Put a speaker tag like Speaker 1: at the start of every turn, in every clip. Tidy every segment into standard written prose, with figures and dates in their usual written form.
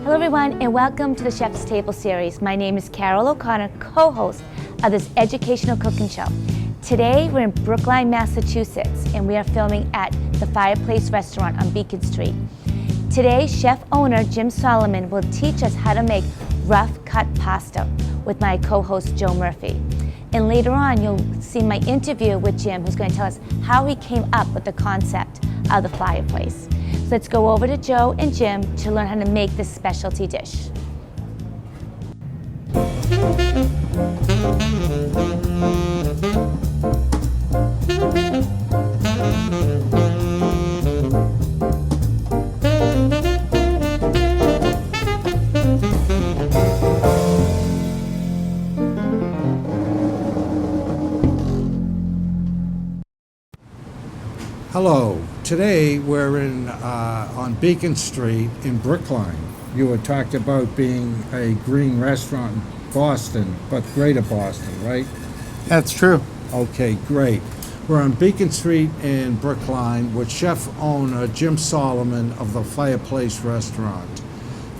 Speaker 1: Hello everyone and welcome to the Chef's Table series. My name is Carol O'Connor, co-host of this educational cooking show. Today we're in Brookline, Massachusetts, and we are filming at the Fireplace restaurant on Beacon Street. Today, chef owner Jim Solomon will teach us how to make rough cut pasta with my co-host Joe Murphy. And later on you'll see my interview with Jim, who's going to tell us how he came up with the concept of the Fireplace. So let's go over to Joe and Jim to learn how to make this specialty dish.
Speaker 2: Hello. Today we're on Beacon Street in Brookline. You had talked about being a green restaurant in Boston, but greater Boston, right?
Speaker 3: That's true.
Speaker 2: Okay, great. We're on Beacon Street in Brookline with chef owner Jim Solomon of the Fireplace restaurant.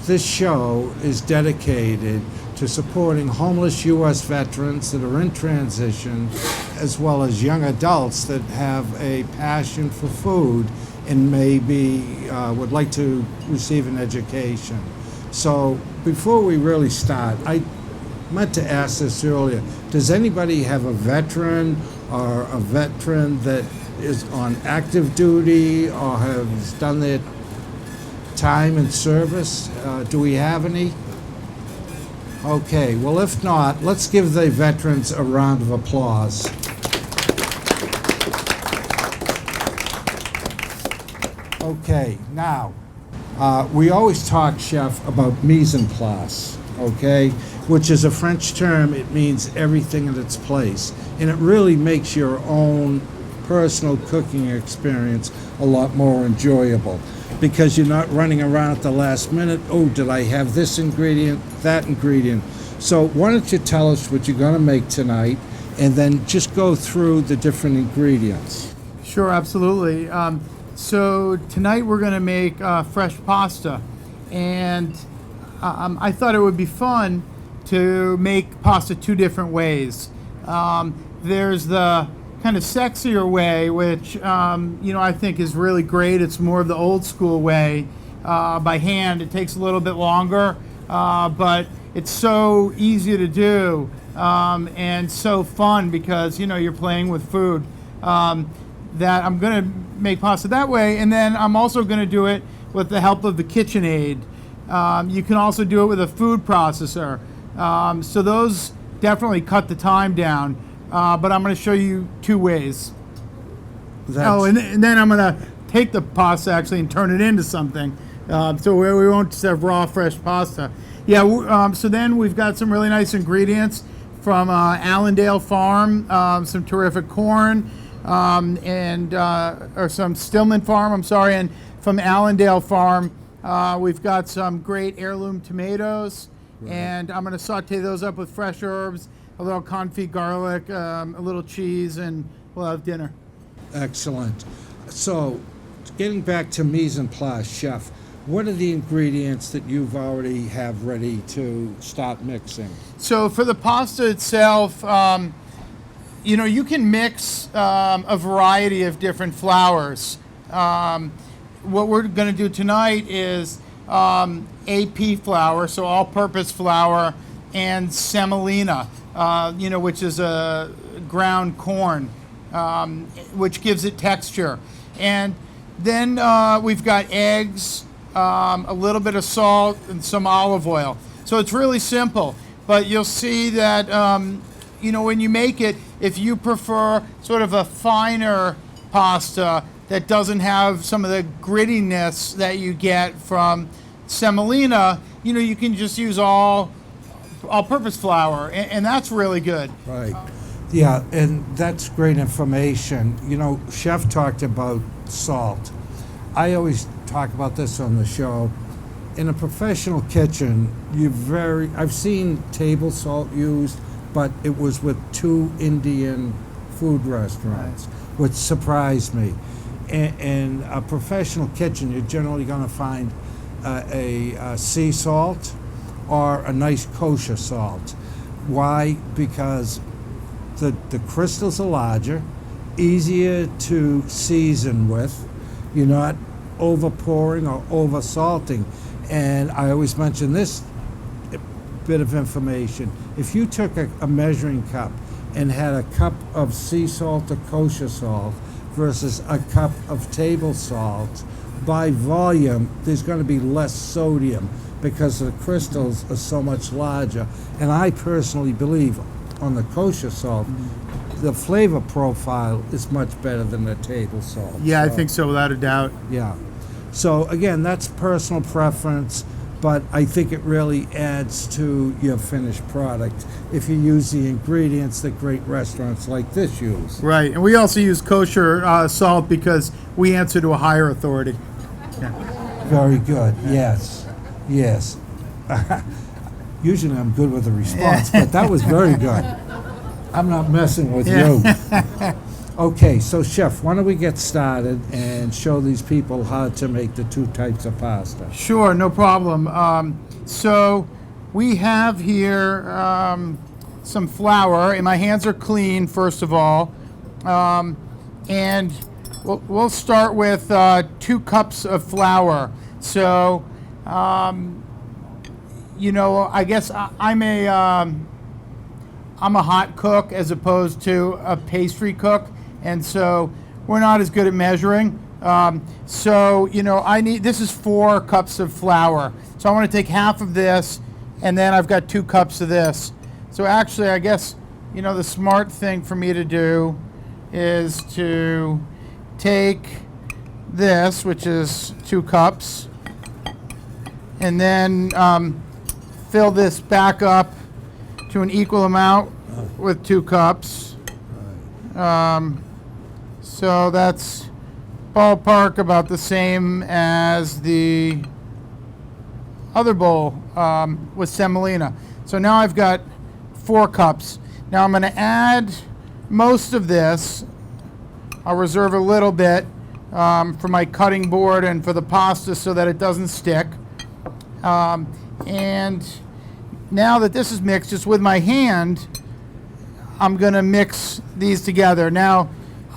Speaker 2: This show is dedicated to supporting homeless U.S. veterans that are in transition, as well as young adults that have a passion for food and maybe would like to receive an education. So before we really start, I meant to ask this earlier. Does anybody have a veteran or a veteran that is on active duty or has done their time in service? Do we have any? Okay, well, if not, let's give the veterans a round of applause. Okay, now, we always talk, chef, about mise en place, okay, which is a French term. It means everything in its place, and it really makes your own personal cooking experience a lot more enjoyable, because you're not running around at the last minute. Oh, did I have this ingredient, that ingredient? So why don't you tell us what you're going to make tonight, and then just go through the different ingredients.
Speaker 3: Sure, absolutely. So tonight we're going to make fresh pasta, and I thought it would be fun to make pasta two different ways. There's the kind of sexier way, which I think is really great. It's more of the old school way, by hand. It takes a little bit longer, but it's so easy to do and so fun because you're playing with food. That I'm going to make pasta that way, and then I'm also going to do it with the help of the KitchenAid. You can also do it with a food processor. So those definitely cut the time down. But I'm going to show you two ways. And then I'm going to take the pasta actually and turn it into something. So we won't just have raw, fresh pasta. Yeah. So then we've got some really nice ingredients from Allandale Farm, some terrific corn, or some Stillman Farm. And from Allandale Farm, we've got some great heirloom tomatoes, right. And I'm going to saute those up with fresh herbs, a little confit garlic, a little cheese, and we'll have dinner.
Speaker 2: Excellent. So, getting back to mise en place, chef, what are the ingredients that you've already have ready to start mixing?
Speaker 3: So for the pasta itself, you can mix a variety of different flours. What we're going to do tonight is AP flour, so all-purpose flour, and semolina, which is a ground corn, which gives it texture. And then we've got eggs, a little bit of salt, and some olive oil. So it's really simple, but you'll see that, when you make it, if you prefer sort of a finer pasta that doesn't have some of the grittiness that you get from semolina, you can just use all-purpose flour, and that's really good.
Speaker 2: Right. Yeah, and that's great information. Chef talked about salt. I always talk about this on the show. In a professional kitchen, I've seen table salt used, but it was with 2 Indian food restaurants, which surprised me. In a professional kitchen, you're generally going to find a sea salt or a nice kosher salt. Why? Because the crystals are larger, easier to season with. You're not over pouring or over salting. And I always mention this bit of information. If you took a measuring cup and had a cup of sea salt or kosher salt versus a cup of table salt, by volume, there's going to be less sodium because the crystals are so much larger. And I personally believe on the kosher salt, the flavor profile is much better than the table salt.
Speaker 3: Yeah, I think so, without a doubt.
Speaker 2: Yeah. So again, that's personal preference, but I think it really adds to your finished product if you use the ingredients that great restaurants like this use.
Speaker 3: Right, and we also use kosher salt because we answer to a higher authority.
Speaker 2: Very good. Yes. Yes. Usually I'm good with the response, but that was very good. I'm not messing with you. Okay, so Chef, why don't we get started and show these people how to make the two types of pasta?
Speaker 3: Sure, no problem. So we have here some flour, and my hands are clean, first of all. And we'll start with 2 cups of flour. So, you know, I guess I'm a hot cook as opposed to a pastry cook, and so we're not as good at measuring. So, you know, this is 4 cups of flour. So I want to take half of this, and then I've got 2 cups of this. So actually, I guess, you know, the smart thing for me to do is to take this, which is 2 cups, and then fill this back up to an equal amount with 2 cups. So that's ballpark about the same as the other bowl with semolina. So now I've got 4 cups. Now I'm going to add most of this. I'll reserve a little bit for my cutting board and for the pasta so that it doesn't stick. And now that this is mixed just with my hand, I'm going to mix these together. Now,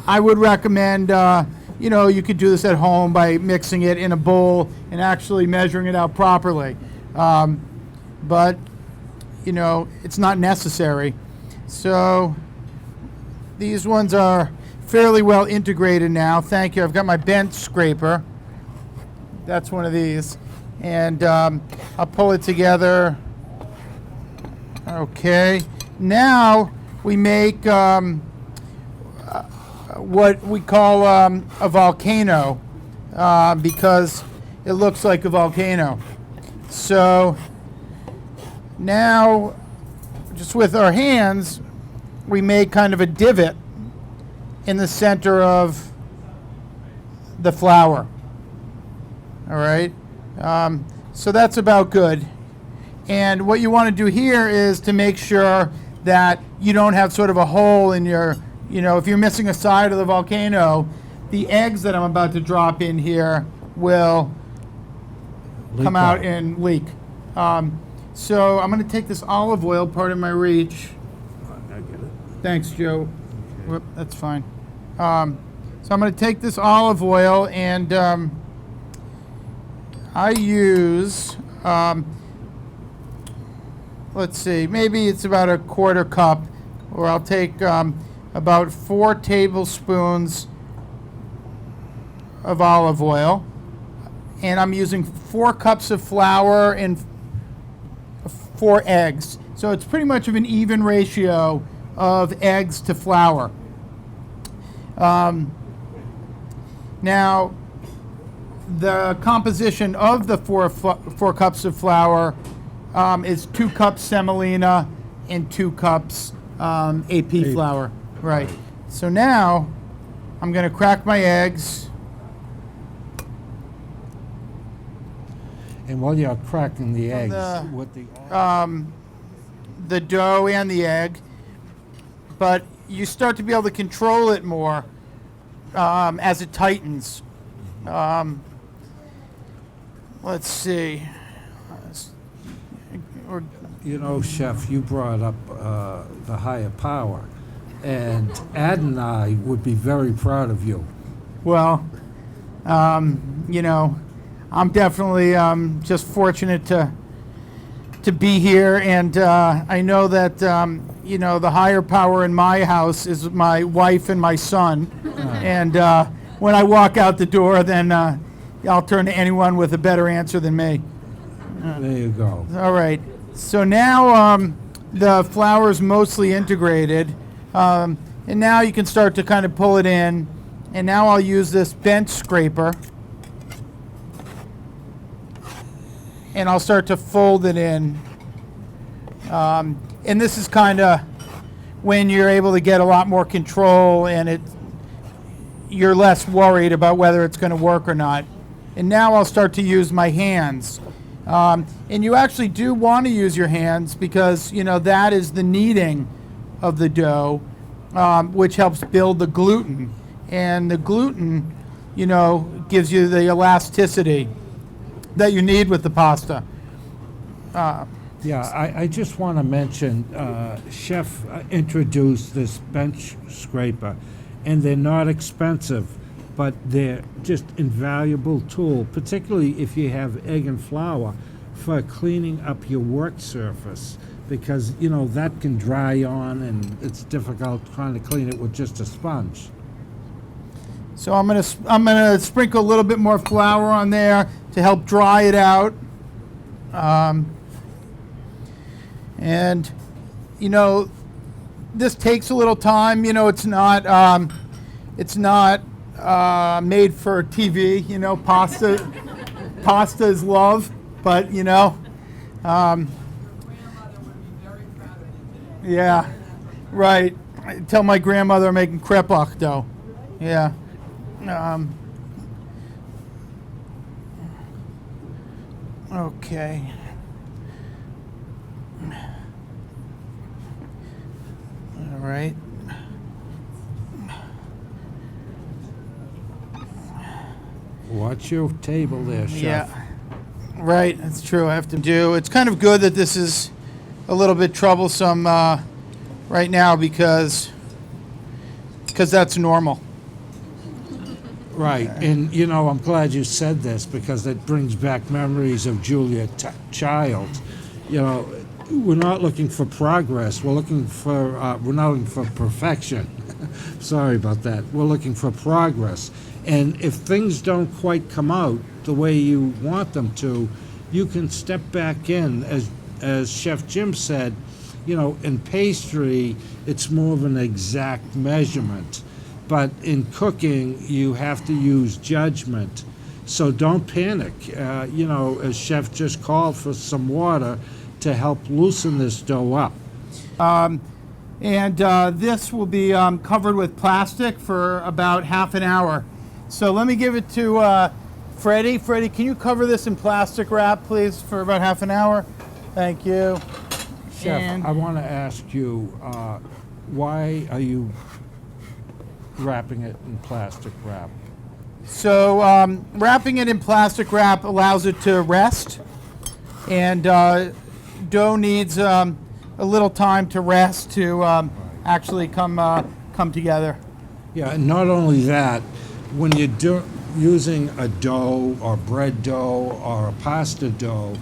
Speaker 3: I would recommend, you know, you could do this at home by mixing it in a bowl and actually measuring it out properly. But, you know, it's not necessary. So these ones are fairly well integrated now. Thank you. I've got my bench scraper. That's one of these. And I'll pull it together. Okay. Now we make what we call a volcano because it looks like a volcano. So now, just with our hands, we make kind of a divot in the center of the flour. All right. So that's about good. And what you want to do here is to make sure that you don't have sort of a hole in your, you know, if you're missing a side of the volcano, the eggs that I'm about to drop in here will come out and leak. So I'm going to take this olive oil, part of my reach.
Speaker 2: I get it.
Speaker 3: Thanks, Joe. Okay. Whoop, that's fine. So I'm going to take this olive oil and I use, let's see, maybe it's about a 1/4 cup, or I'll take about 4 tablespoons of olive oil. And I'm using 4 cups of flour and 4 eggs. So it's pretty much of an even ratio of eggs to flour. Now, the composition of the 4 cups of flour is 2 cups semolina and 2 cups AP flour. Right. So now I'm going to crack my eggs.
Speaker 2: And while you're cracking the eggs,
Speaker 3: The dough and the egg, but you start to be able to control it more as it tightens. let's see. Or,
Speaker 2: You know, Chef, you brought up the higher power, and Ad and I would be very proud of you.
Speaker 3: well, you know, I'm definitely just fortunate to be here, and I know that you know, the higher power in my house is my wife and my son, and when I walk out the door, then I'll turn to anyone with a better answer than me.
Speaker 2: There you go.
Speaker 3: All right. So now the flour is mostly integrated, and now you can start to kind of pull it in. And now I'll use this bench scraper, and I'll start to fold it in. And this is kind of when you're able to get a lot more control, and you're less worried about whether it's going to work or not. And now I'll start to use my hands. And you actually do want to use your hands because, you know, that is the kneading of the dough, which helps build the gluten. And the gluten, you know, gives you the elasticity that you need with the pasta.
Speaker 2: Yeah, I just want to mention, Chef introduced this bench scraper, and they're not expensive, but they're just invaluable tool, particularly if you have egg and flour for cleaning up your work surface, because, you know, that can dry on and it's difficult trying to clean it with just a sponge.
Speaker 3: So I'm gonna sprinkle a little bit more flour on there to help dry it out. And you know, this takes a little time. You know, it's not made for TV. You know, pasta is love, but you know, yeah, right. I tell my grandmother I'm making kreplach dough. Yeah. Okay. All right.
Speaker 2: Watch your table there, Chef.
Speaker 3: Yeah. Right, that's true. I have to do. It's kind of good that this is a little bit troublesome right now because that's normal.
Speaker 2: Right, and you know, I'm glad you said this because it brings back memories of Julia Child. You know, we're not looking for progress. We're not looking for perfection. Sorry about that. We're looking for progress. And if things don't quite come out the way you want them to, you can step back in. As Chef Jim said, you know, in pastry, it's more of an exact measurement. But in cooking, you have to use judgment. So don't panic. You know, as Chef just called for some water to help loosen this dough up.
Speaker 3: And this will be covered with plastic for about half an hour. So let me give it to Freddie. Freddie, can you cover this in plastic wrap, please, for about half an hour? Thank you.
Speaker 2: Chef,
Speaker 3: And
Speaker 2: I want to ask you, why are you wrapping it in plastic wrap?
Speaker 3: so wrapping it in plastic wrap allows it to rest, and dough needs a little time to rest to actually come together.
Speaker 2: Yeah, and not only that, when you're using a dough or bread dough or a pasta dough,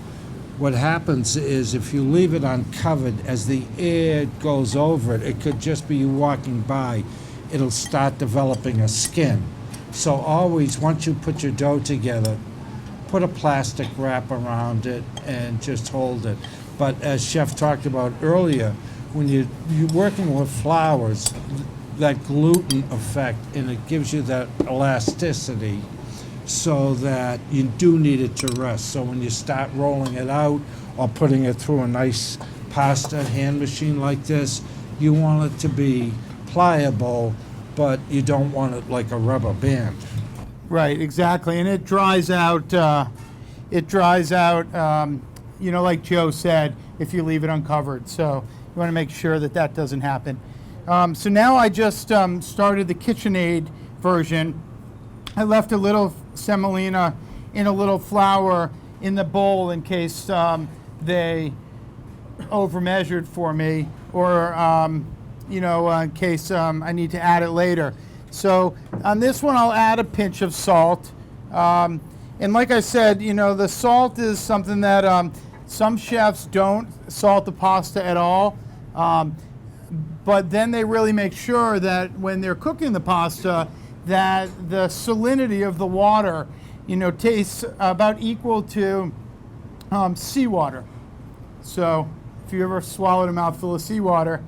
Speaker 2: what happens is if you leave it uncovered, as the air goes over it, it could just be you walking by, it'll start developing a skin. So always, once you put your dough together, put a plastic wrap around it and just hold it. But as Chef talked about earlier, when you're working with flours, that gluten effect, and it gives you that elasticity so that you do need it to rest. So when you start rolling it out or putting it through a nice pasta hand machine like this, you want it to be pliable, but you don't want it like a rubber band.
Speaker 3: Right, exactly, and it dries out. You know, like Joe said, if you leave it uncovered. So you want to make sure that that doesn't happen. So now I just started the KitchenAid version. I left a little semolina in a little flour, in the bowl in case they over-measured for me, or in case I need to add it later. So on this one, I'll add a pinch of salt. And like I said, the salt is something that some chefs don't salt the pasta at all. But then they really make sure that when they're cooking the pasta, that the salinity of the water, tastes about equal to seawater. So if you ever swallowed a mouthful of seawater,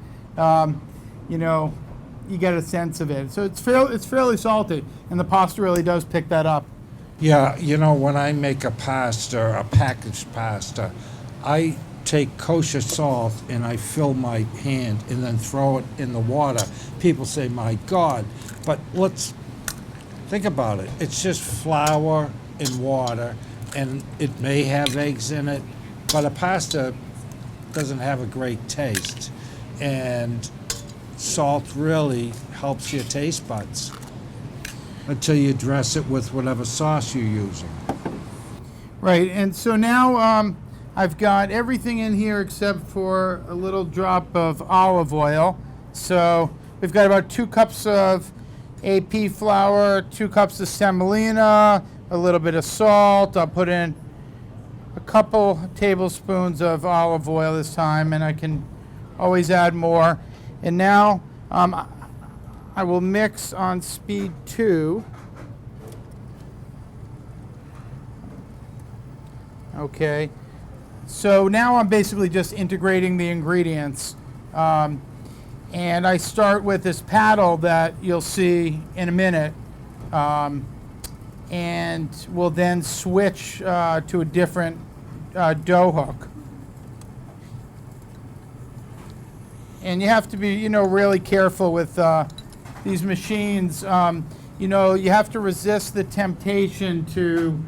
Speaker 3: you get a sense of it. So it's fairly salty, and the pasta really does pick that up.
Speaker 2: Yeah, when I make a pasta, a packaged pasta, I take kosher salt and I fill my hand and then throw it in the water. People say, my God, but let's think about it. It's just flour and water, and it may have eggs in it, but a pasta doesn't have a great taste. And salt really helps your taste buds until you dress it with whatever sauce you're using.
Speaker 3: Right, and so now I've got everything in here except for a little drop of olive oil. So we've got about 2 cups of AP flour, 2 cups of semolina, a little bit of salt. I'll put in a couple tablespoons of olive oil this time, and I can always add more. And now I will mix on speed 2. Okay, so now I'm basically just integrating the ingredients. And I start with this paddle that you'll see in a minute. And we'll then switch to a different dough hook. And you have to be, really careful with these machines. You have to resist the temptation to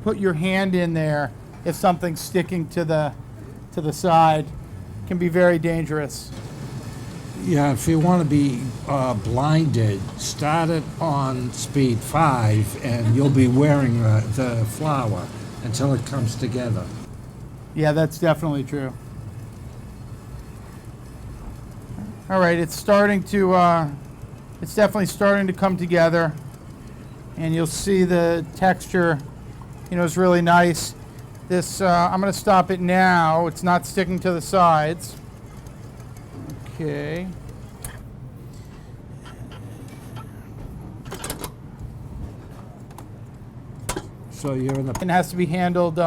Speaker 3: put your hand in there if something's sticking to the side. It can be very dangerous.
Speaker 2: Yeah, if you want to be blinded, start it on speed 5 and you'll be wearing the flour until it comes together.
Speaker 3: Yeah, that's definitely true. All right, it's definitely starting to come together, and you'll see the texture, is really nice. This, I'm going to stop it now. It's not sticking to the sides. Okay.
Speaker 2: So you're in the...
Speaker 3: It has to be handled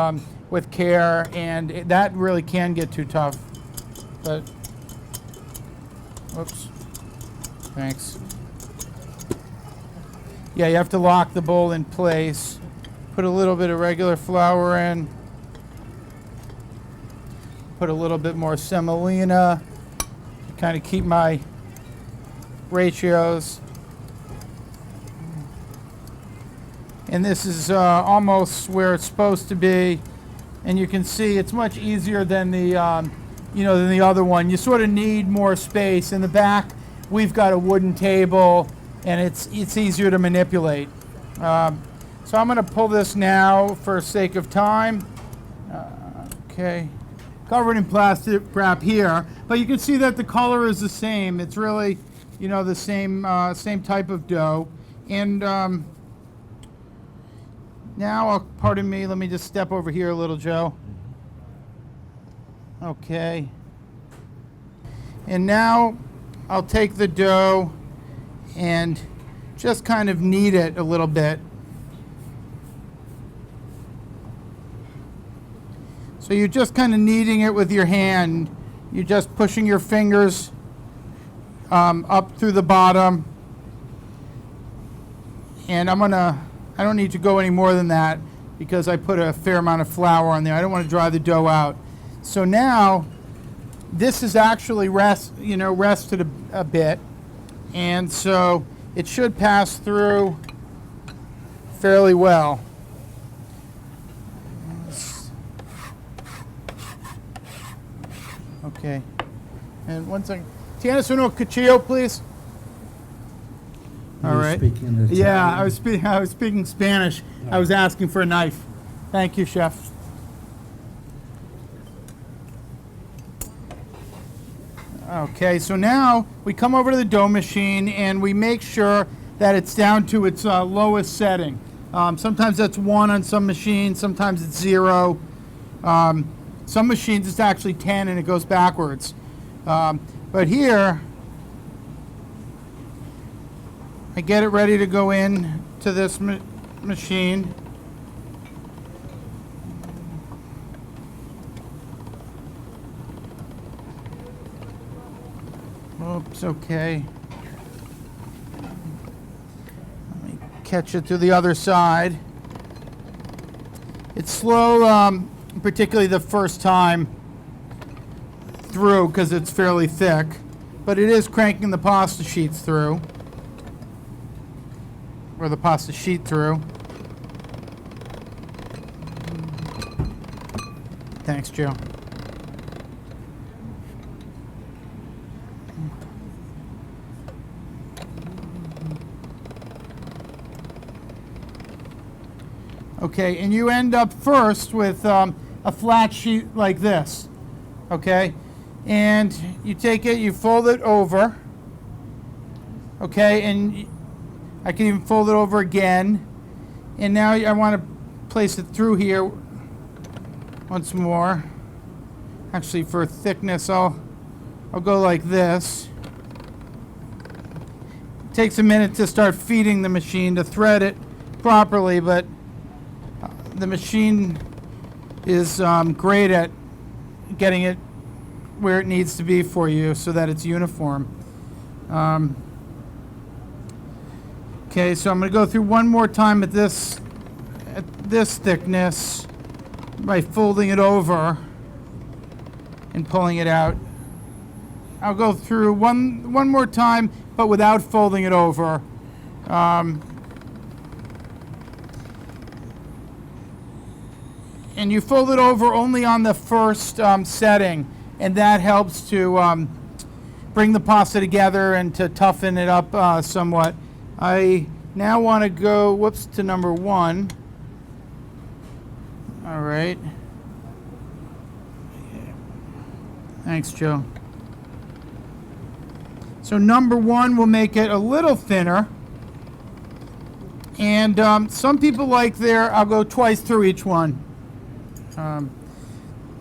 Speaker 3: with care, and that really can get too tough. But, whoops, thanks. Yeah, you have to lock the bowl in place. Put a little bit of regular flour in. Put a little bit more semolina. Kind of keep my ratios. And this is almost where it's supposed to be. And you can see it's much easier than the than the other one. You sort of need more space. In the back, we've got a wooden table, and it's easier to manipulate. So I'm going to pull this now for sake of time. Okay, covered in plastic wrap here, but you can see that the color is the same. It's really, the same type of dough. And now, pardon me, let me just step over here a little, Joe. Okay. And now I'll take the dough and just kind of knead it a little bit. So you're just kind of kneading it with your hand. You're just pushing your fingers up through the bottom. And I don't need to go any more than that because I put a fair amount of flour on there. I don't want to dry the dough out. So now this is actually rested a bit. And so it should pass through fairly well. Okay. And one second. ¿Tienes uno cuchillo, please? All right.
Speaker 2: Speaking
Speaker 3: Yeah, I was speaking Spanish. I was asking for a knife. Thank you, chef. Okay, so now we come over to the dough machine and we make sure that it's down to its lowest setting. Sometimes that's 1 on some machines, sometimes it's 0. Some machines it's actually 10 and it goes backwards. But here, I get it ready to go in to this machine. Oops, okay. Let me catch it to the other side. It's slow, particularly the first time through because it's fairly thick, but it is cranking the pasta sheets through, or the pasta sheet through. Thanks, Joe. Okay, and you end up first with a flat sheet like this, okay? And you take it, you fold it over, okay? And I can even fold it over again. And now I want to place it through here once more. Actually, for thickness, I'll go like this. It takes a minute to start feeding the machine to thread it properly, but the machine is great at getting it where it needs to be for you so that it's uniform. Okay, so I'm going to go through one more time at this thickness by folding it over and pulling it out. I'll go through one more time, but without folding it over. And you fold it over only on the first setting, and that helps to bring the pasta together and to toughen it up somewhat. I now want to go, to number 1. All right. Thanks, Joe. So number 1 will make it a little thinner. And some people like I'll go twice through each one.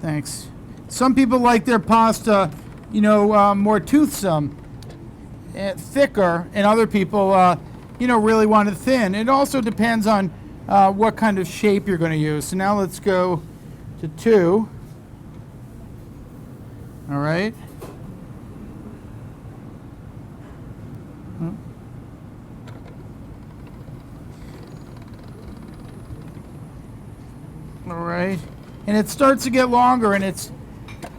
Speaker 3: Thanks. Some people like their pasta, more toothsome, thicker, and other people, really want it thin. It also depends on what kind of shape you're going to use. So now let's go to 2. All right. All right. And it starts to get longer, and it's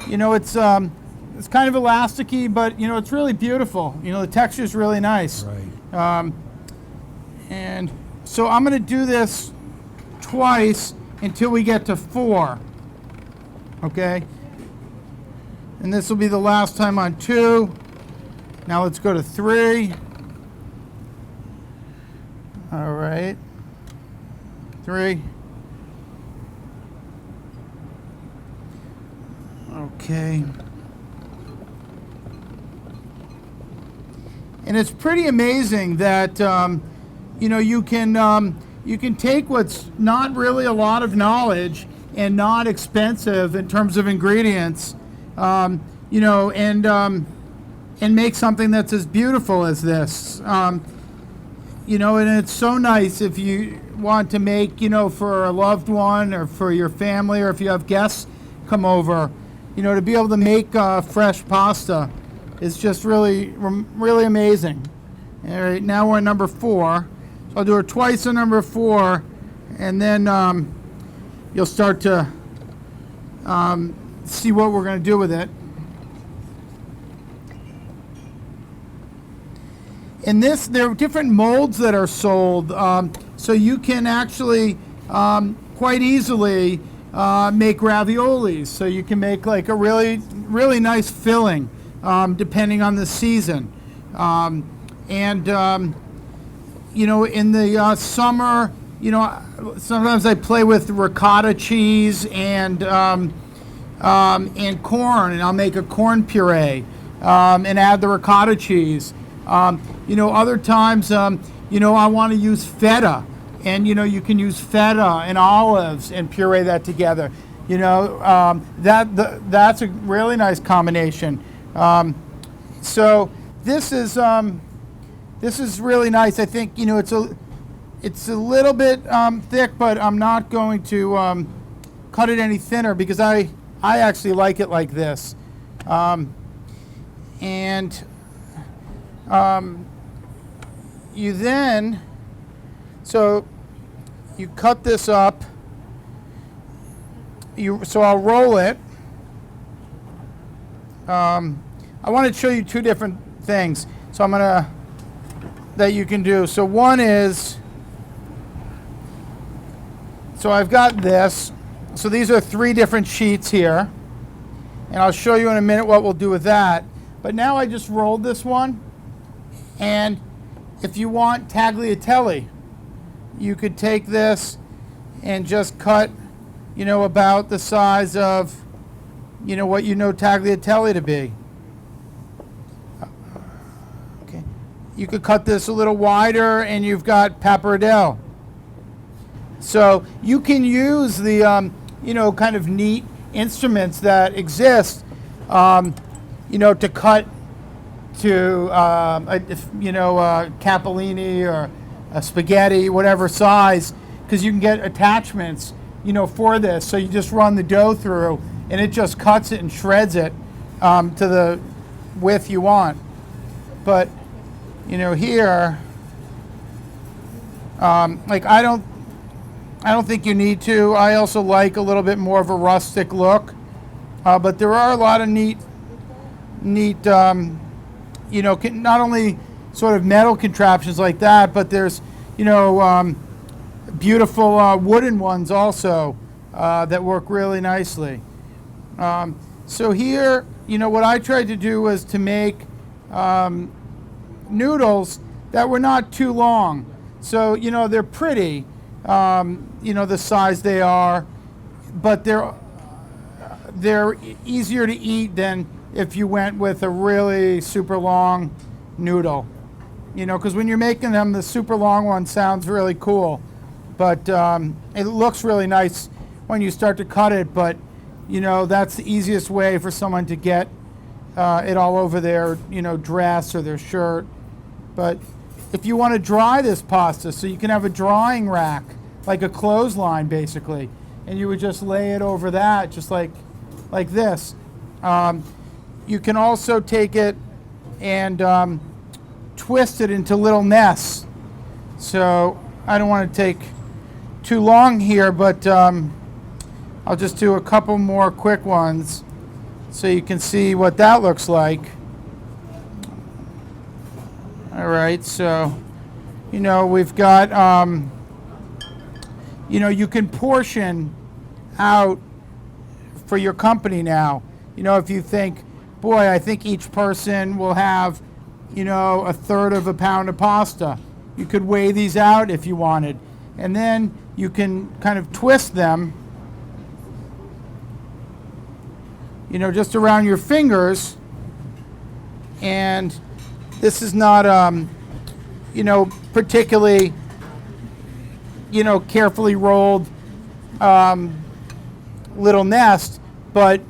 Speaker 3: kind of elasticy, but it's really beautiful. The texture is really nice.
Speaker 2: Right.
Speaker 3: And so I'm going to do this twice until we get to 4. Okay. And this will be the last time on 2. Now let's go to 3. All right. 3. Okay. And it's pretty amazing that you can take what's not really a lot of knowledge and not expensive in terms of ingredients, and make something that's as beautiful as this. And it's so nice if you want to make, for a loved one or for your family, or if you have guests come over, to be able to make fresh pasta is just really, really amazing. All right, now we're on number 4. So I'll do it twice on number 4, and then you'll start to see what we're going to do with it. In this, there are different molds that are sold, so you can actually quite easily make raviolis. So you can make like a really, really nice filling, depending on the season. In the summer, sometimes I play with ricotta cheese and corn, and I'll make a corn puree. and add the ricotta cheese. Other times, I want to use feta, and you can use feta and olives and puree that together. That's a really nice combination. So this is really nice. I think it's a little bit thick, but I'm not going to cut it any thinner because I actually like it like this. So you cut this up. So I'll roll it. I want to show you two different things. So that you can do. So one is, so I've got this. So these are 3 different sheets here. And I'll show you in a minute what we'll do with that. But now I just rolled this one. And if you want tagliatelle, you could take this and just cut, about the size of, what tagliatelle to be. Okay. You could cut this a little wider and you've got pappardelle. So you can use the, kind of neat instruments that exist, to cut to, capellini or a spaghetti, whatever size, because you can get attachments, for this. So you just run the dough through and it just cuts it and shreds it to the width you want. But, here, I don't think you need to. I also like a little bit more of a rustic look. But there are a lot of neat, not only sort of metal contraptions like that, but there's, beautiful wooden ones also that work really nicely. So here, what I tried to do was to make noodles that were not too long. So, they're pretty, the size they are, but they're easier to eat than if you went with a really super long noodle. Because when you're making them, the super long one sounds really cool, but it looks really nice when you start to cut it, but that's the easiest way for someone to get it all over their dress or their shirt. But if you want to dry this pasta, so you can have a drying rack, like a clothesline basically, and you would just lay it over that just like this. You can also take it and twist it into little nests. So I don't want to take too long here, but I'll just do a couple more quick ones so you can see what that looks like. All right, so we've got you can portion out for your company now. If you think, boy, I think each person will have, a third of a pound of pasta. You could weigh these out if you wanted. And then you can kind of twist them, just around your fingers. And this is not, particularly, carefully rolled little nest, but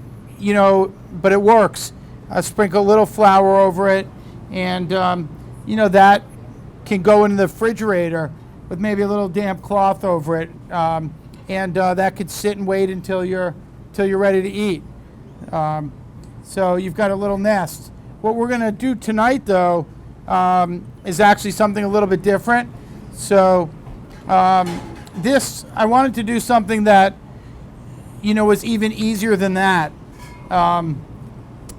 Speaker 3: it works. Sprinkle a little flour over it, and that can go in the refrigerator with maybe a little damp cloth over it, and that could sit and wait until you're ready to eat. So you've got a little nest. What we're going to do tonight, though, is actually something a little bit different. So I wanted to do something that was even easier than that.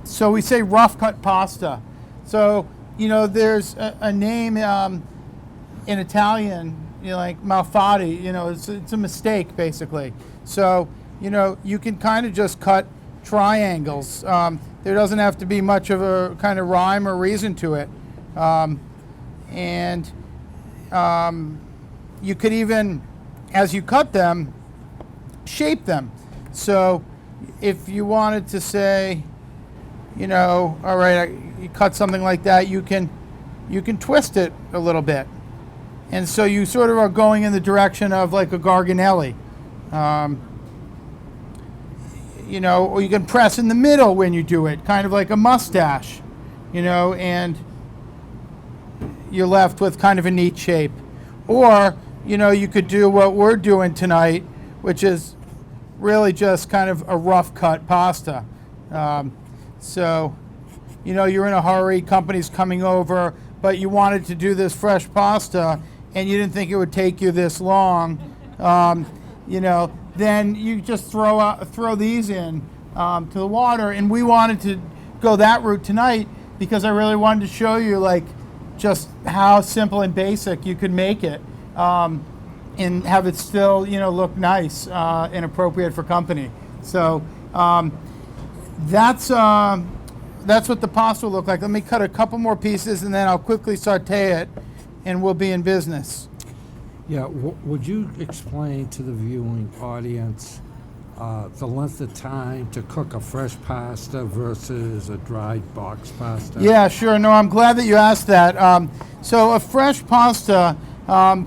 Speaker 3: So we say rough cut pasta. So there's a name in Italian, like malfatti. It's a mistake basically. So you can kind of just cut triangles. There doesn't have to be much of a kind of rhyme or reason to it. And you could even, as you cut them, shape them. So if you wanted to say, you know, all right, you cut something like that, you can twist it a little bit. And so you sort of are going in the direction of like a garganelli. You know, or you can press in the middle when you do it, kind of like a mustache, you know, and you're left with kind of a neat shape. Or, you know, you could do what we're doing tonight, which is really just kind of a rough cut pasta. So, you know, you're in a hurry, company's coming over, but you wanted to do this fresh pasta and you didn't think it would take you this long, you know, then you just throw these in to the water. And we wanted to go that route tonight because I really wanted to show you like just how simple and basic you could make it and have it still, you know, look nice and appropriate for company. So that's what the pasta will look like. Let me cut a couple more pieces and then I'll quickly saute it and we'll be in business.
Speaker 2: Yeah, would you explain to the viewing audience the length of time to cook a fresh pasta versus a dried box pasta?
Speaker 3: Yeah, sure. No, I'm glad that you asked that. So a fresh pasta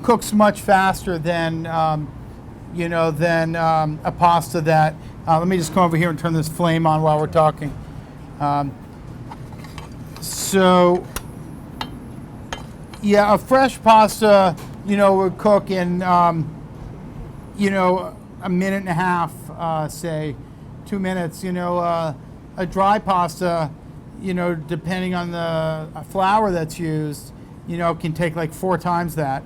Speaker 3: cooks much faster than, you know, than a pasta that. Let me just come over here and turn this flame on while we're talking. So, yeah, a fresh pasta, you know, would cook in, you know, a minute and a half, say, 2 minutes. You know, a dry pasta, you know, depending on the flour that's used, you know, can take like 4 times that.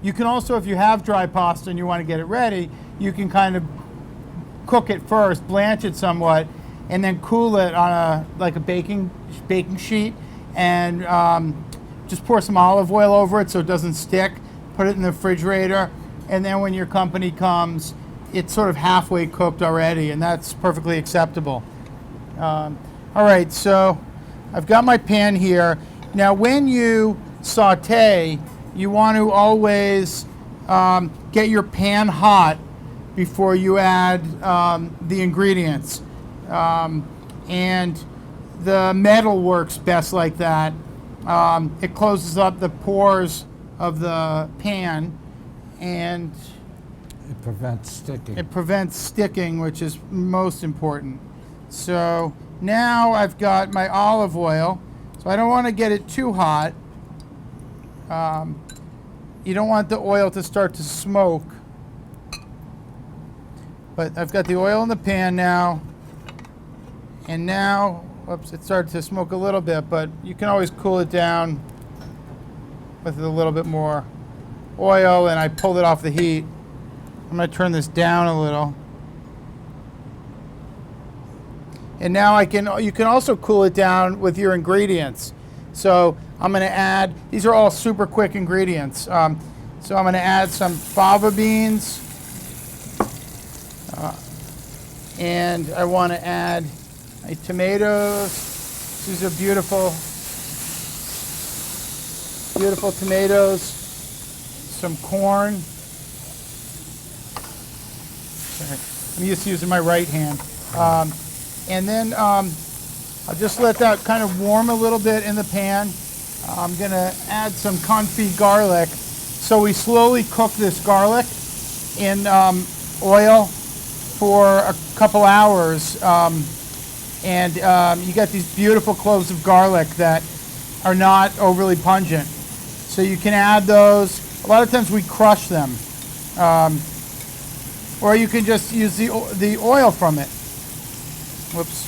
Speaker 3: You can also, if you have dry pasta and you want to get it ready, you can kind of cook it first, blanch it somewhat, and then cool it on a baking sheet, and just pour some olive oil over it so it doesn't stick. Put it in the refrigerator, and then when your company comes, it's sort of halfway cooked already, and that's perfectly acceptable. All right, so I've got my pan here. Now, when you saute, you want to always get your pan hot before you add the ingredients. And the metal works best like that. It closes up the pores of the pan and
Speaker 2: It prevents sticking.
Speaker 3: it prevents sticking, which is most important. So now I've got my olive oil, so I don't want to get it too hot. You don't want the oil to start to smoke. But I've got the oil in the pan now. And now, oops, it started to smoke a little bit, but you can always cool it down with a little bit more oil, and I pulled it off the heat. I'm going to turn this down a little. And now you can also cool it down with your ingredients. So I'm going to add, these are all super quick ingredients. So I'm going to add some fava beans. And I want to add my tomatoes. These are beautiful, beautiful tomatoes. Some corn. I'm used to using my right hand. And then I'll just let that kind of warm a little bit in the pan. I'm going to add some confit garlic. So we slowly cook this garlic in oil for a couple hours. And you get these beautiful cloves of garlic that are not overly pungent. So you can add those. A lot of times we crush them. Or you can just use the oil from it. Whoops.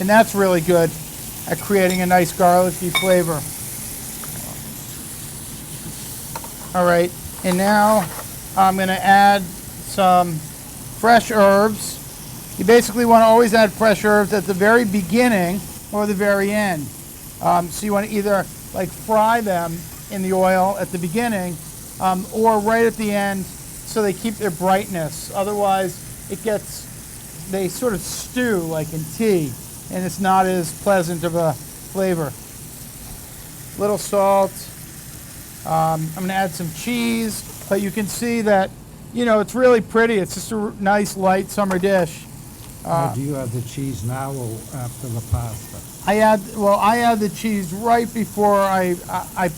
Speaker 3: And that's really good at creating a nice garlicky flavor. All right, and now I'm going to add some fresh herbs. You basically want to always add fresh herbs at the very beginning or the very end. So you want to either like fry them in the oil at the beginning or right at the end so they keep their brightness. Otherwise, they sort of stew like in tea, and it's not as pleasant of a flavor. Little salt. I'm going to add some cheese, but you can see that, you know, it's really pretty. It's just a nice light summer dish.
Speaker 2: Do you have the cheese now or after the pasta?
Speaker 3: I add the cheese right before I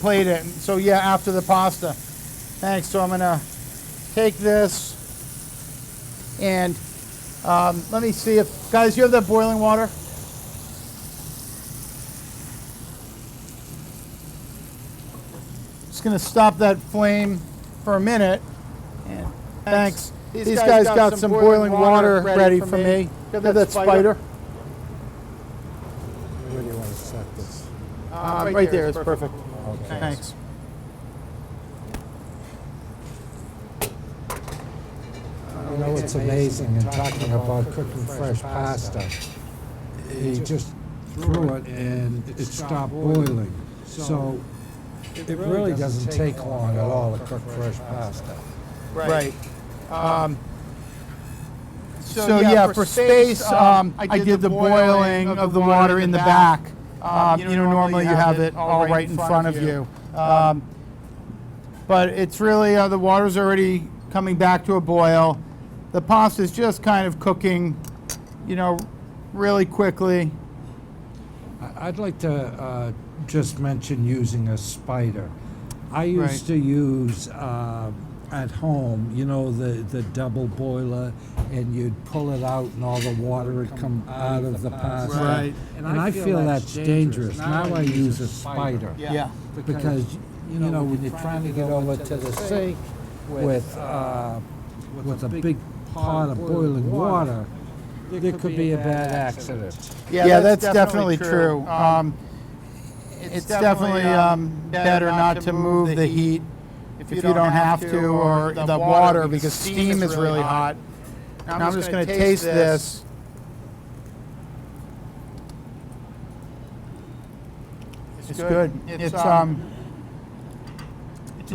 Speaker 3: plate it. So yeah, after the pasta. Thanks. So I'm gonna take this and let me see if, guys, you have that boiling water? Just gonna stop that flame for a minute. And thanks. These guys got some boiling water ready for me. Have that spider.
Speaker 2: Where do you want to set this?
Speaker 3: Right there is perfect.
Speaker 2: Okay.
Speaker 3: Thanks.
Speaker 2: You know, it's amazing in talking about cooking fresh pasta. You just threw it and it stopped boiling. So it really doesn't take long at all to cook fresh pasta.
Speaker 3: Right. So yeah, for space, I did the boiling of the water in the back. Normally you have it all right in front of you. But it's really, the water's already coming back to a boil. The pasta's just kind of cooking, really quickly.
Speaker 2: I'd like to just mention using a spider. I used to use at home, the double boiler, and you'd pull it out and all the water would come out of the pasta.
Speaker 3: Right.
Speaker 2: And I feel that's dangerous. Now I use a spider.
Speaker 3: Yeah.
Speaker 2: Because, when you're trying to get over to the sink with a big pot of boiling water, there could be a bad accident.
Speaker 3: Yeah, that's definitely true. It's definitely better not to move the heat if you don't have to, or the water, because steam is really hot. Now I'm just going to taste this. It's good. It's a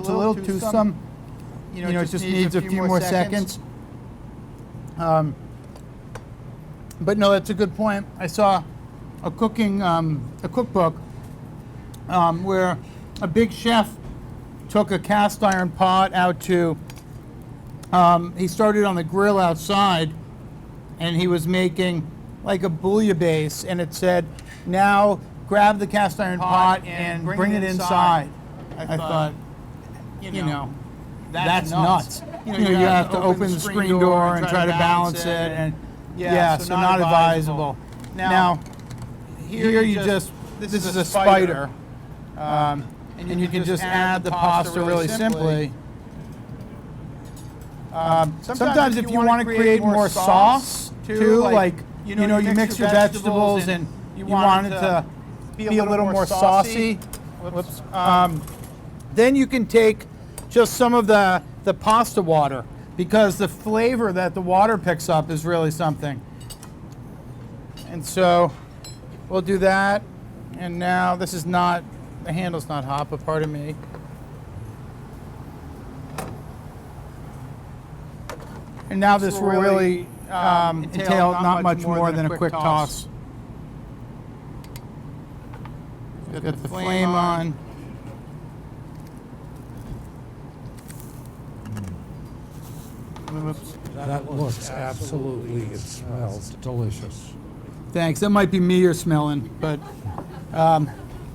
Speaker 3: little toothsome. It just needs a few more seconds. But no, that's a good point. I saw a cookbook where a big chef took a cast iron pot out to, he started on the grill outside, and he was making like a bouillabaisse, and it said, now grab the cast iron pot and bring it inside. I thought, that's nuts. You have to open the screen door and try to balance it, and so not advisable. Now, here you just, this is a spider, and you can just add the pasta really simply. Sometimes if you want to create more sauce too, like, you mix your vegetables and you want it to be a little more saucy, then you can take just some of the pasta water, because the flavor that the water picks up is really something. And so we'll do that. And now this is not, the handle's not hot, but pardon me. And now this will really entail not much more than a quick toss. Get the flame on.
Speaker 2: That looks absolutely, it smells delicious.
Speaker 3: Thanks. That might be me you're smelling, but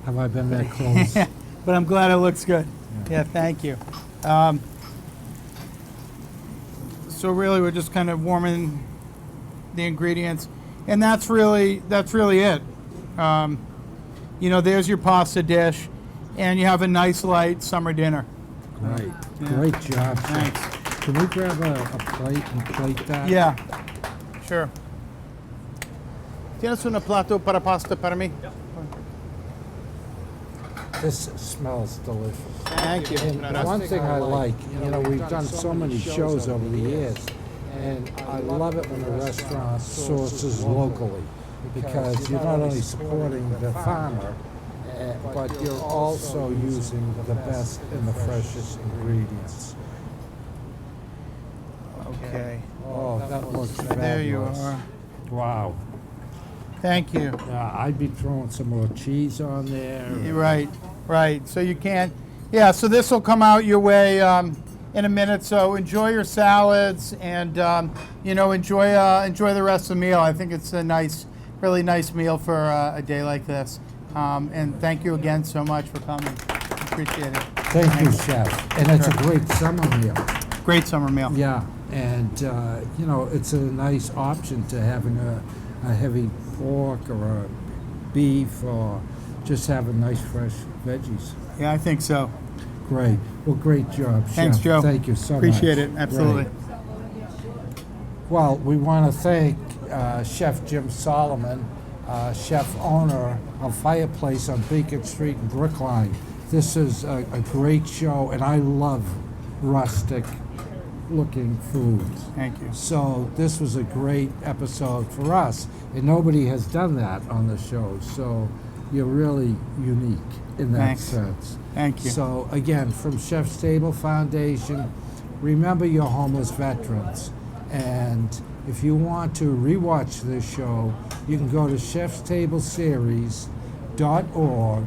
Speaker 2: Have I been that close?
Speaker 3: but I'm glad it looks good. Yeah, thank you. So really, we're just kind of warming the ingredients, and that's really it. There's your pasta dish, and you have a nice light summer dinner.
Speaker 2: Great.
Speaker 3: Yeah.
Speaker 2: Great job. Chef.
Speaker 3: Thanks.
Speaker 2: Can we grab a plate and plate that?
Speaker 3: Yeah, sure. ¿Tienes un plato para pasta para mí?
Speaker 2: This smells delicious.
Speaker 3: Thank you.
Speaker 2: And one thing I like, we've done so many shows over the years, and I love it when a restaurant sources locally, because you're not only supporting the farmer, but you're also using the best and the freshest ingredients.
Speaker 3: Okay.
Speaker 2: Oh, that looks fabulous.
Speaker 3: There you are.
Speaker 2: Wow.
Speaker 3: Thank you.
Speaker 2: I'd be throwing some more cheese on there.
Speaker 3: Right. So you can't. Yeah. So this will come out your way in a minute. So enjoy your salads and enjoy the rest of the meal. I think it's a really nice meal for a day like this. And thank you again so much for coming. Appreciate it.
Speaker 2: Thank you, Chef. And it's a great summer meal.
Speaker 3: Great summer meal.
Speaker 2: Yeah, and it's a nice option to having a heavy pork or a beef or just having nice fresh veggies.
Speaker 3: Yeah, I think so.
Speaker 2: Great. Well, great job, Chef.
Speaker 3: Thanks, Joe.
Speaker 2: Thank you so much.
Speaker 3: Appreciate it. Absolutely.
Speaker 2: Great. Well, we want to thank Chef Jim Solomon, chef owner of Fireplace on Beacon Street in Brookline. This is a great show, and I love rustic looking foods.
Speaker 3: Thank you.
Speaker 2: So this was a great episode for us, and nobody has done that on the show. So you're really unique in that
Speaker 3: Thanks.
Speaker 2: sense.
Speaker 3: Thank you.
Speaker 2: So again, from Chef's Table Foundation, remember your homeless veterans. And if you want to rewatch this show, you can go to chefstableseries.org,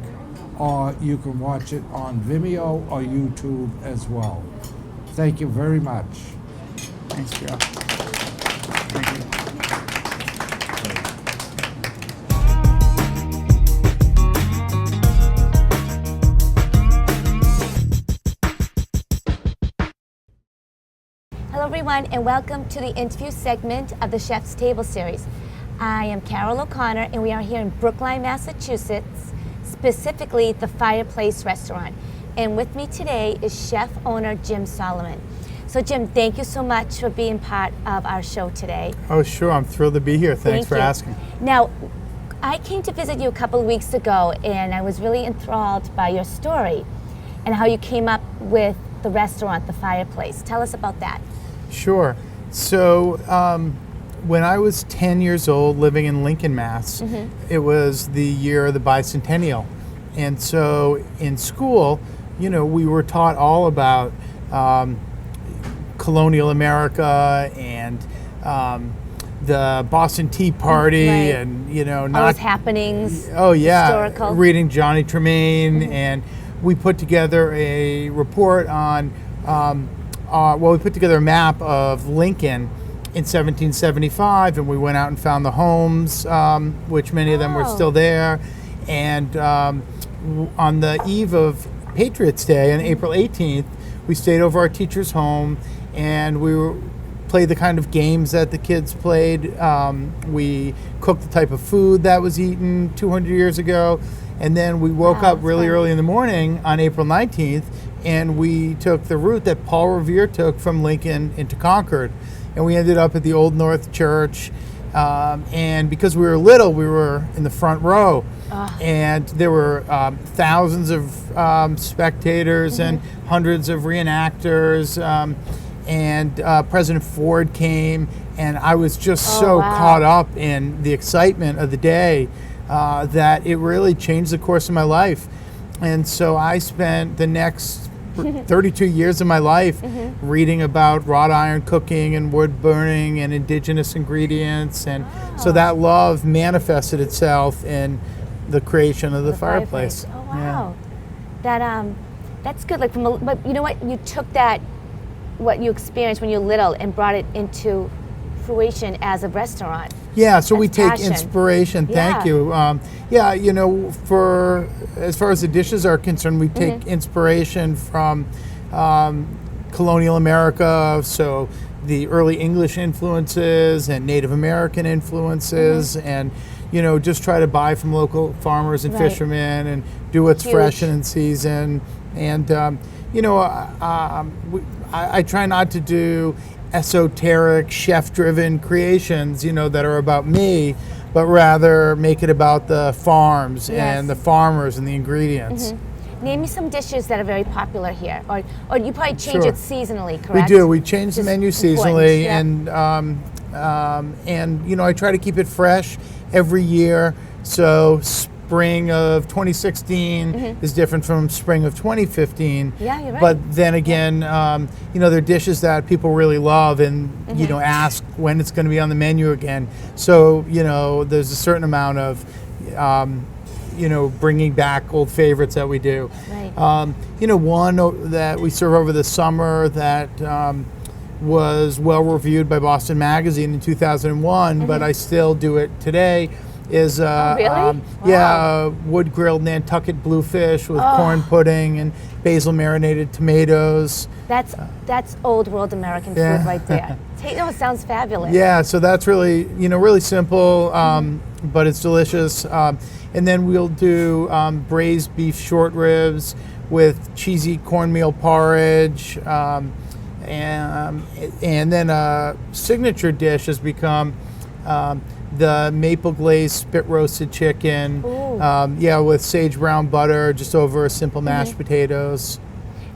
Speaker 2: or you can watch it on Vimeo or YouTube as well. Thank you very much.
Speaker 3: Thanks, Joe. Thank you.
Speaker 1: Hello everyone, and welcome to the interview segment of the Chef's Table series. I am Carol O'Connor, and we are here in Brookline, Massachusetts, specifically the Fireplace restaurant. And with me today is chef owner Jim Solomon. So Jim, thank you so much for being part of our show today.
Speaker 3: Oh, sure. I'm thrilled to be here. Thanks for asking.
Speaker 1: Now, I came to visit you a couple of weeks ago, and I was really enthralled by your story and how you came up with the restaurant, the Fireplace. Tell us about that.
Speaker 3: Sure. So when I was 10 years old, living in Lincoln, Mass, it was the year of the bicentennial. And so in school, we were taught all about colonial America and the Boston Tea Party,
Speaker 1: right.
Speaker 3: and
Speaker 1: all those happenings.
Speaker 3: Oh yeah,
Speaker 1: historical.
Speaker 3: Reading Johnny Tremaine, and we put together a report on. We put together a map of Lincoln in 1775, and we went out and found the homes, which many of them were still there. And on the eve of Patriots Day, on April 18th, we stayed over our teacher's home, and we played the kind of games that the kids played. We cooked the type of food that was eaten 200 years ago, and then we woke up really early in the morning on April 19th, and we took the route that Paul Revere took from Lincoln into Concord, and we ended up at the Old North Church. And because we were little, we were in the front row, and there were thousands of spectators and hundreds of reenactors, and President Ford came, and I was just caught up in the excitement of the day that it really changed the course of my life. And so I spent the next 32 years of my life reading about wrought iron cooking and wood burning and indigenous ingredients, and so that love manifested itself in the creation of the fireplace.
Speaker 1: Oh wow, that's good. But you know what? You took that, what you experienced when you were little, and brought it into fruition as a restaurant.
Speaker 3: Yeah, so we take
Speaker 1: passion.
Speaker 3: inspiration. Thank you. For as far as the dishes are concerned, we take inspiration from colonial America, so the early English influences and Native American influences, and just try to buy from local farmers and fishermen and do what's fresh and in season. And I try not to do esoteric chef-driven creations, that are about me, but rather make it about the farms and the farmers and the ingredients.
Speaker 1: Name me some dishes that are very popular here, or you probably change it seasonally, correct?
Speaker 3: We do. We change the menu seasonally, and I try to keep it fresh every year. So spring of 2016 is different from spring of 2015.
Speaker 1: Yeah, you're right.
Speaker 3: But then again, there are dishes that people really love, and ask when it's going to be on the menu again. So there's a certain amount of bringing back old favorites that we do.
Speaker 1: Right.
Speaker 3: One that we serve over the summer that was well reviewed by Boston Magazine in 2001, but I still do it today. Is
Speaker 1: really?
Speaker 3: Wood grilled Nantucket bluefish with corn pudding and basil marinated tomatoes.
Speaker 1: That's old world American food right there. It sounds fabulous.
Speaker 3: Yeah, so that's really really simple, but it's delicious. And then we'll do braised beef short ribs with cheesy cornmeal porridge, and then a signature dish has become the maple glazed spit roasted chicken, with sage brown butter just over simple mashed potatoes.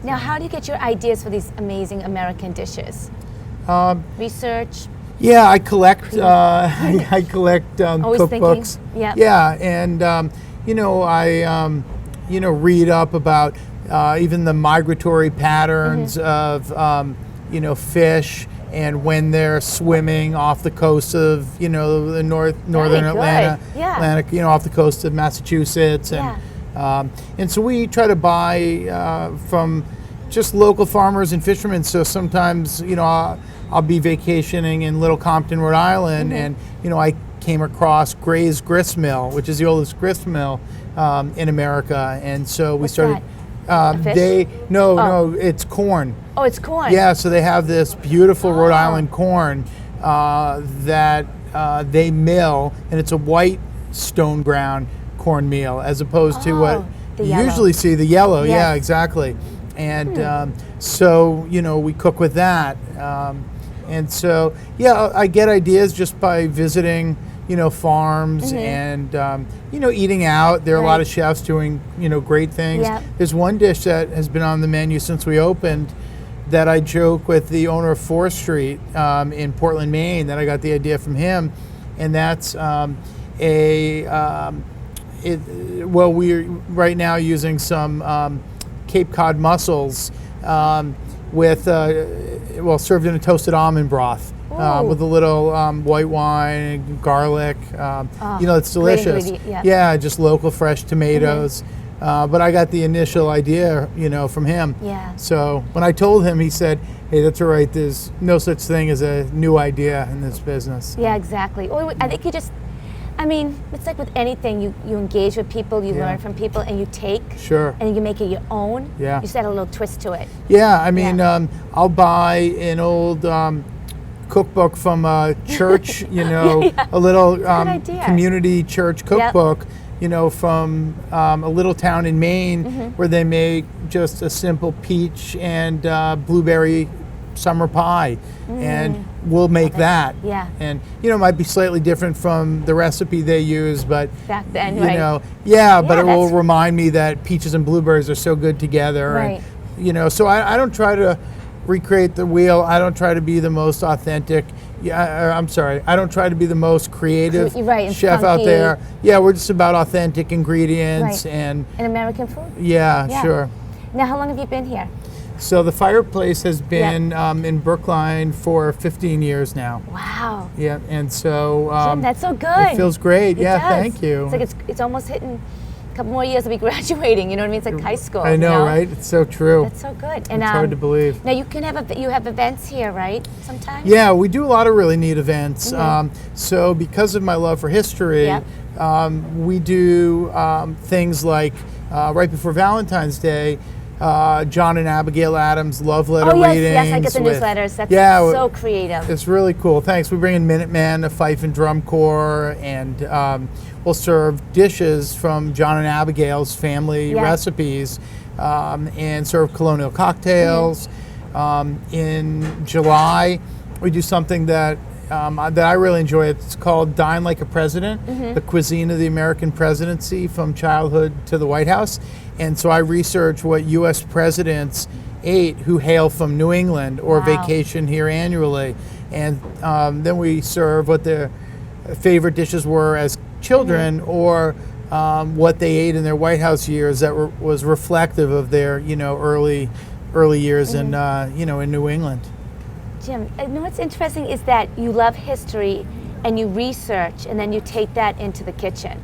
Speaker 1: Now, how do you get your ideas for these amazing American dishes? Research?
Speaker 3: Yeah, I collect. I collect
Speaker 1: Always
Speaker 3: cookbooks.
Speaker 1: Thinking. Yep.
Speaker 3: Yeah, and I read up about even the migratory patterns of fish and when they're swimming off the coast of the northern Atlantic, off the coast of Massachusetts, and so we try to buy from just local farmers and fishermen. So sometimes I'll be vacationing in Little Compton, Rhode Island, and I came across Gray's Grist Mill, which is the oldest grist mill in America, and so we started. No, it's corn.
Speaker 1: Oh, it's corn.
Speaker 3: Yeah, so they have this beautiful Rhode Island corn that they mill, and it's a white stone ground cornmeal as opposed to what you usually see, the yellow.
Speaker 1: Yes.
Speaker 3: Yeah, exactly. And so we cook with that, and so I get ideas just by visiting farms and eating out. There are a lot of chefs doing great things.
Speaker 1: Yep.
Speaker 3: There's one dish that has been on the menu since we opened that I joke with the owner of 4th Street in Portland, Maine, that I got the idea from him, and that's we're right now using some Cape Cod mussels with served in a toasted almond broth. With a little white wine and garlic. It's delicious. Yeah, just local fresh tomatoes. But I got the initial idea, from him.
Speaker 1: Yeah.
Speaker 3: So when I told him, he said, "Hey, that's all right. There's no such thing as a new idea in this business."
Speaker 1: Yeah, exactly. I think it's like with anything, you engage with people, you learn from people, and you take.
Speaker 3: Sure.
Speaker 1: And you make it your own.
Speaker 3: Yeah.
Speaker 1: You just add a little twist to it.
Speaker 3: Yeah, I'll buy an old cookbook from a church, a little community church cookbook, from a little town in Maine where they make just a simple peach and blueberry summer pie, and we'll make that.
Speaker 1: Yeah.
Speaker 3: And it might be slightly different from the recipe they use, but
Speaker 1: back then,
Speaker 3: but it will remind me that peaches and blueberries are so good together.
Speaker 1: Right.
Speaker 3: And, so I don't try to recreate the wheel. I don't try to be the most authentic. I don't try to be the most creative chef out there. Yeah, we're just about authentic ingredients and
Speaker 1: American food.
Speaker 3: Yeah, sure.
Speaker 1: Now, how long have you been here?
Speaker 3: So the Fireplace has been in Brookline for 15 years now.
Speaker 1: Wow.
Speaker 3: Yeah, and so
Speaker 1: Jim, that's so good.
Speaker 3: It feels great.
Speaker 1: It does.
Speaker 3: Thank you.
Speaker 1: It's like it's almost hitting a couple more years to be graduating. You know what I mean? It's like high school.
Speaker 3: I know, right? It's so true.
Speaker 1: That's so good. And
Speaker 3: it's hard to believe.
Speaker 1: Now you have events here, right? Sometimes.
Speaker 3: Yeah, we do a lot of really neat events. So because of my love for history, we do things like right before Valentine's Day. John and Abigail Adams love letter readings.
Speaker 1: Yes, I get the newsletters. That's so creative.
Speaker 3: It's really cool. Thanks. We bring in Minutemen, a fife and drum corps, and we'll serve dishes from John and Abigail's family recipes, and serve colonial cocktails. In July, we do something that I really enjoy. It's called Dine Like a President, the cuisine of the American presidency from childhood to the White House. And so I research what U.S. presidents ate who hail from New England or vacation here annually. And then we serve what their favorite dishes were as children or what they ate in their White House years that was reflective of their, early years in New England.
Speaker 1: Jim, what's interesting is that you love history and you research and then you take that into the kitchen.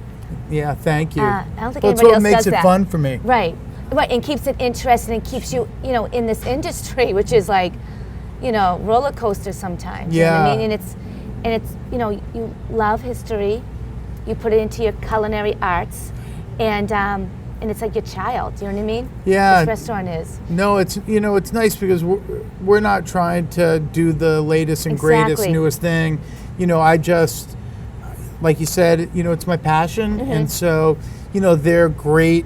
Speaker 3: Yeah, thank you.
Speaker 1: I don't think
Speaker 3: That's
Speaker 1: anybody
Speaker 3: what
Speaker 1: else
Speaker 3: makes
Speaker 1: does
Speaker 3: it
Speaker 1: that.
Speaker 3: fun for me.
Speaker 1: Right, and keeps it interesting and keeps you, in this industry, which is like, roller coaster sometimes. You know what I
Speaker 3: Yeah.
Speaker 1: mean? And it's, you love history, you put it into your culinary arts, and it's like your child. You know what I mean?
Speaker 3: Yeah.
Speaker 1: This restaurant is.
Speaker 3: No, it's nice because we're not trying to do the latest and greatest,
Speaker 1: Exactly.
Speaker 3: newest thing. I just, like you said, it's my passion, and so they're great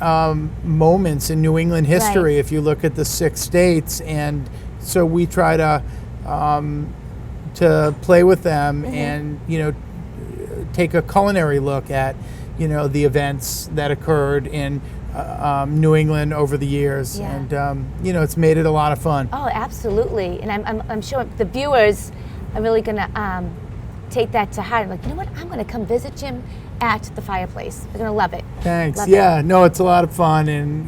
Speaker 3: moments in New England history.
Speaker 1: Right.
Speaker 3: If you look at the 6 states, and so we try to play with them and take a culinary look at the events that occurred in New England over the years,
Speaker 1: Yeah.
Speaker 3: and it's made it a lot of fun.
Speaker 1: Oh, absolutely. And I'm sure the viewers are really going to take that to heart. Like, you know what? I'm going to come visit Jim at the Fireplace. They're going to love it.
Speaker 3: Thanks.
Speaker 1: Love
Speaker 3: Yeah,
Speaker 1: it.
Speaker 3: no, it's a lot of fun, and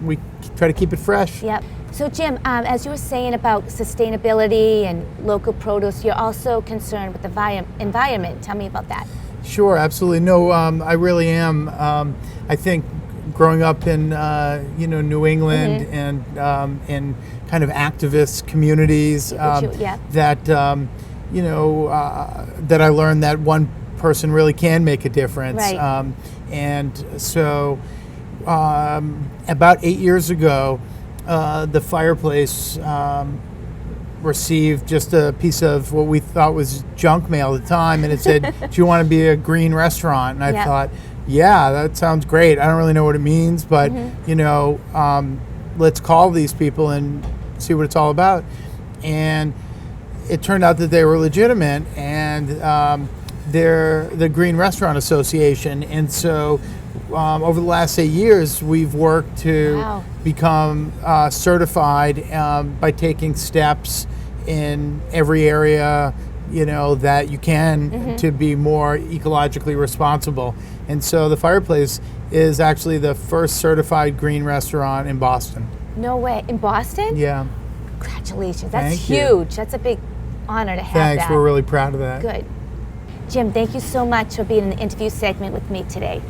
Speaker 3: we try to keep it fresh.
Speaker 1: Yep. So, Jim, as you were saying about sustainability and local produce, you're also concerned with the environment. Tell me about that.
Speaker 3: Sure, absolutely. No, I really am. I think growing up in New England and in kind of activist communities,
Speaker 1: Yeah.
Speaker 3: that that I learned that one person really can make a difference.
Speaker 1: Right.
Speaker 3: And so about 8 years ago, the Fireplace received just a piece of what we thought was junk mail at the time, and it said, "Do you want to be a green restaurant?" And I
Speaker 1: Yep.
Speaker 3: thought, yeah, that sounds great. I don't really know what it means, but let's call these people and see what it's all about. And it turned out that they were legitimate, and they're the Green Restaurant Association. And so over the last 8 years, we've worked to
Speaker 1: Wow.
Speaker 3: become certified by taking steps in every area that you can to be more ecologically responsible. And so the Fireplace is actually the first certified green restaurant in Boston.
Speaker 1: No way. In Boston?
Speaker 3: Yeah.
Speaker 1: Congratulations. That's
Speaker 3: Thank you.
Speaker 1: huge. That's a big honor to have
Speaker 3: Thanks.
Speaker 1: that.
Speaker 3: We're really proud of that.
Speaker 1: Good. Jim, thank you so much for being in the interview segment with me today.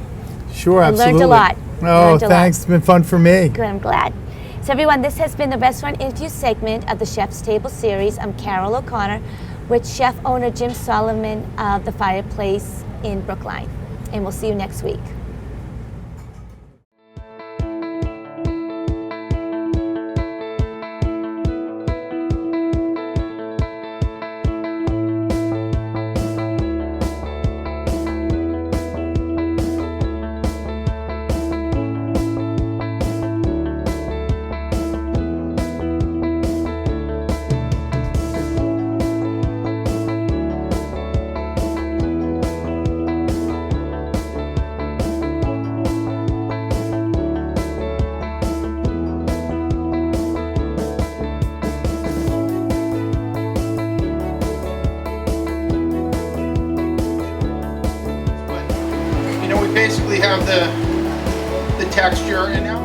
Speaker 3: Sure,
Speaker 1: I
Speaker 3: absolutely.
Speaker 1: learned a lot.
Speaker 3: Oh,
Speaker 1: Learned a lot.
Speaker 3: thanks. It's been fun for me.
Speaker 1: Good, I'm glad. So everyone, this has been the restaurant interview segment of the Chef's Table series. I'm Carol O'Connor with chef owner Jim Stillman of the Fireplace in Brookline. And we'll see you next week.
Speaker 3: We basically have the texture, and now